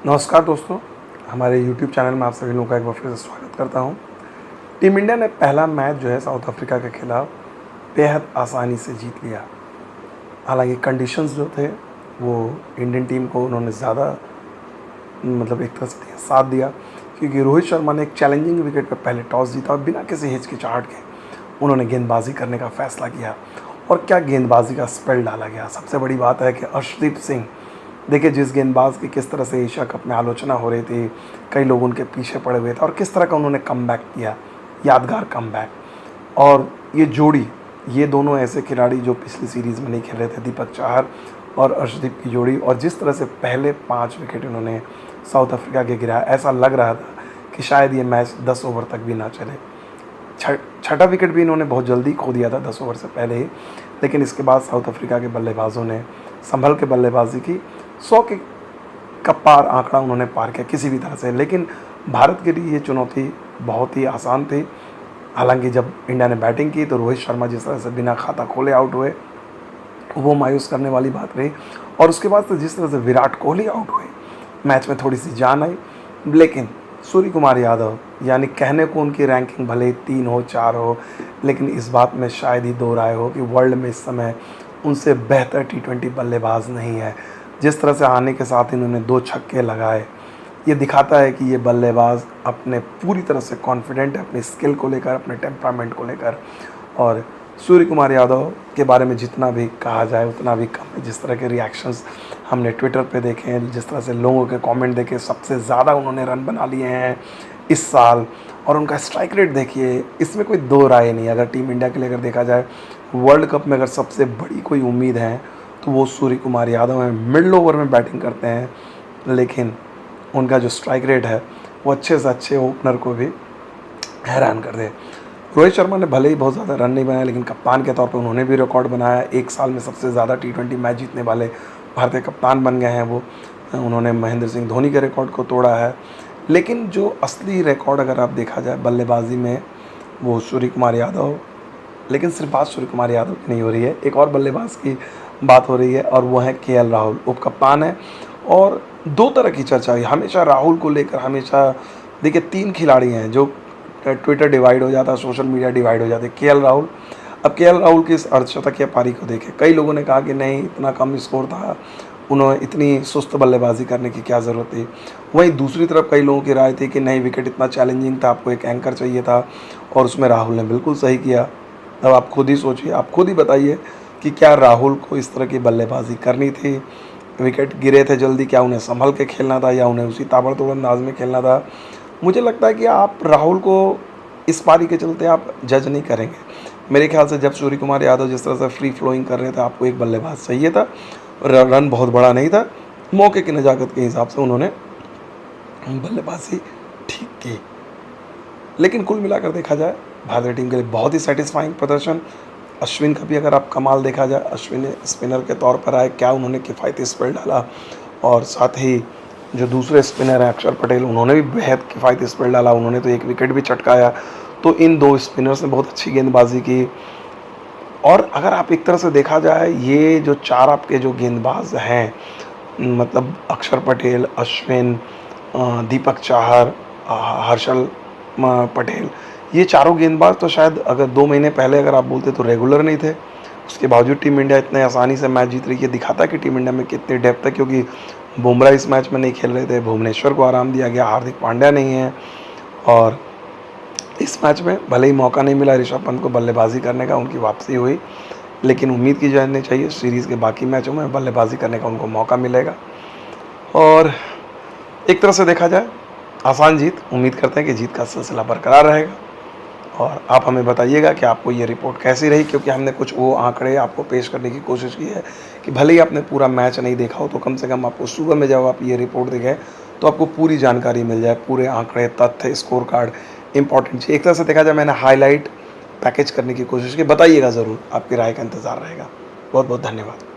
नमस्कार दोस्तों, हमारे YouTube चैनल में आप सभी लोगों का एक बार फिर से स्वागत करता हूं। टीम इंडिया ने पहला मैच जो है साउथ अफ्रीका के खिलाफ बेहद आसानी से जीत लिया। हालांकि कंडीशंस जो थे वो इंडियन टीम को उन्होंने ज़्यादा एक तरह से साथ दिया, क्योंकि रोहित शर्मा ने एक चैलेंजिंग विकेट पर पहले टॉस जीता और बिना किसी हिचकिचाहट के उन्होंने गेंदबाजी करने का फैसला किया। और क्या गेंदबाजी का स्पेल डाला गया। सबसे बड़ी बात है कि अर्शदीप सिंह, देखिए जिस गेंदबाज की किस तरह से एशिया कप में आलोचना हो रही थी, कई लोग उनके पीछे पड़े हुए थे और किस तरह का उन्होंने कमबैक किया, यादगार कमबैक। और ये जोड़ी, ये दोनों ऐसे खिलाड़ी जो पिछली सीरीज़ में नहीं खेल रहे थे, दीपक चाहर और अर्शदीप की जोड़ी, और जिस तरह से पहले 5 विकेट इन्होंने साउथ अफ्रीका के गिराया, ऐसा लग रहा था कि शायद ये मैच 10 ओवर तक भी ना चले। छठा विकेट भी इन्होंने बहुत जल्दी खो दिया था 10 ओवर से पहले ही, लेकिन इसके बाद साउथ अफ्रीका के बल्लेबाजों ने संभल के बल्लेबाजी की। 100 का पार आंकड़ा उन्होंने पार किया किसी भी तरह से, लेकिन भारत के लिए ये चुनौती बहुत ही आसान थी। हालांकि जब इंडिया ने बैटिंग की तो रोहित शर्मा जिस तरह से बिना खाता खोले आउट हुए, वो मायूस करने वाली बात रही। और उसके बाद से जिस तरह से विराट कोहली आउट हुए, मैच में थोड़ी सी जान आई। लेकिन सूर्य कुमार यादव, यानी कहने को उनकी रैंकिंग भले ही 3 हो 4 हो, लेकिन इस बात में शायद ही दो राय हो कि वर्ल्ड में इस समय उनसे बेहतर T20 बल्लेबाज नहीं है। जिस तरह से आने के साथ इन्होंने 2 छक्के लगाए, ये दिखाता है कि ये बल्लेबाज अपने पूरी तरह से कॉन्फिडेंट है अपनी स्किल को लेकर, अपने टेम्परामेंट को लेकर। और सूर्य कुमार यादव के बारे में जितना भी कहा जाए उतना भी कम है। जिस तरह के रिएक्शंस हमने ट्विटर पे देखे हैं, जिस तरह से लोगों के कमेंट देखे, सबसे ज़्यादा उन्होंने रन बना लिए हैं इस साल। और उनका स्ट्राइक रेट देखिए, इसमें कोई दो राय नहीं। अगर टीम इंडिया के लिए अगर देखा जाए, वर्ल्ड कप में अगर सबसे बड़ी कोई उम्मीद है तो वो सूर्य कुमार यादव हैं। मिडल ओवर में बैटिंग करते हैं, लेकिन उनका जो स्ट्राइक रेट है वो अच्छे से अच्छे ओपनर को भी हैरान कर दे। रोहित शर्मा ने भले ही बहुत ज़्यादा रन नहीं बनाए, लेकिन कप्तान के तौर पे उन्होंने भी रिकॉर्ड बनाया। एक साल में सबसे ज़्यादा T20 मैच जीतने वाले भारतीय कप्तान बन गए हैं वो। उन्होंने महेंद्र सिंह धोनी के रिकॉर्ड को तोड़ा है। लेकिन जो असली रिकॉर्ड अगर आप देखा जाए बल्लेबाजी में, वो सूर्य कुमार यादव। लेकिन सिर्फ बात सूर्य कुमार यादव की नहीं हो रही है, एक और बल्लेबाज की बात हो रही है, और वो है KL राहुल। उप कप्तान है। और दो तरह की चर्चा हुई हमेशा राहुल को लेकर, हमेशा। देखिए 3 खिलाड़ी हैं जो ट्विटर डिवाइड हो जाता है, सोशल मीडिया डिवाइड हो जाती है। KL राहुल, अब KL राहुल की इस अर्धशतकीय पारी को देखें, कई लोगों ने कहा कि नहीं, इतना कम स्कोर था, उन्होंने इतनी सुस्त बल्लेबाजी करने की क्या ज़रूरत थी। वहीं दूसरी तरफ कई लोगों की राय थी कि नहीं, विकेट इतना चैलेंजिंग था, आपको एक एंकर चाहिए था, और उसमें राहुल ने बिल्कुल सही किया। अब आप खुद ही सोचिए, आप खुद ही बताइए कि क्या राहुल को इस तरह की बल्लेबाजी करनी थी। विकेट गिरे थे जल्दी, क्या उन्हें संभल के खेलना था या उन्हें उसी ताबड़तोड़ अंदाज में खेलना था। मुझे लगता है कि आप राहुल को इस पारी के चलते आप जज नहीं करेंगे। मेरे ख्याल से जब सूर्य कुमार यादव जिस तरह से फ्री फ्लोइंग कर रहे थे, आपको एक बल्लेबाज चाहिए था। रन बहुत बड़ा नहीं था, मौके की नज़ाकत के हिसाब से उन्होंने बल्लेबाजी ठीक की। लेकिन कुल मिलाकर देखा जाए, भारतीय टीम के लिए बहुत ही सेटिस्फाइंग प्रदर्शन। अश्विन का भी अगर आप कमाल देखा जाए, अश्विन स्पिनर के तौर पर आए, क्या उन्होंने किफ़ायती स्पेल डाला। और साथ ही जो दूसरे स्पिनर हैं अक्षर पटेल, उन्होंने भी बेहद किफ़ायती स्पेल डाला, उन्होंने तो एक विकेट भी चटकाया। तो इन 2 स्पिनर्स ने बहुत अच्छी गेंदबाजी की। और अगर आप एक तरह से देखा जाए, ये जो 4 आपके जो गेंदबाज हैं, मतलब अक्षर पटेल, अश्विन, दीपक चाहर, हर्षल पटेल, ये चारों गेंदबाज तो शायद अगर 2 महीने पहले अगर आप बोलते तो रेगुलर नहीं थे। उसके बावजूद टीम इंडिया इतने आसानी से मैच जीत रही है। दिखाता है कि टीम इंडिया में कितनी डेप्थ है, क्योंकि बुमराह इस मैच में नहीं खेल रहे थे, भुवनेश्वर को आराम दिया गया, हार्दिक पांड्या नहीं है। और इस मैच में भले ही मौका नहीं मिला ऋषभ पंत को बल्लेबाजी करने का, उनकी वापसी हुई, लेकिन उम्मीद की जानी चाहिए सीरीज़ के बाकी मैचों में बल्लेबाजी करने का उनको मौका मिलेगा। और एक तरह से देखा जाए, आसान जीत। उम्मीद करते हैं कि जीत का सिलसिला बरकरार रहेगा। और आप हमें बताइएगा कि आपको ये रिपोर्ट कैसी रही, क्योंकि हमने कुछ वो आंकड़े आपको पेश करने की कोशिश की है कि भले ही आपने पूरा मैच नहीं देखा हो, तो कम से कम आपको सुबह में जब आप ये रिपोर्ट देखें तो आपको पूरी जानकारी मिल जाए, पूरे आंकड़े, तथ्य, स्कोर कार्ड, इंपॉर्टेंट चीज़। एक तरह से देखा जाए, मैंने हाईलाइट पैकेज करने की कोशिश की। बताइएगा ज़रूर, आपकी राय का इंतज़ार रहेगा। बहुत बहुत धन्यवाद।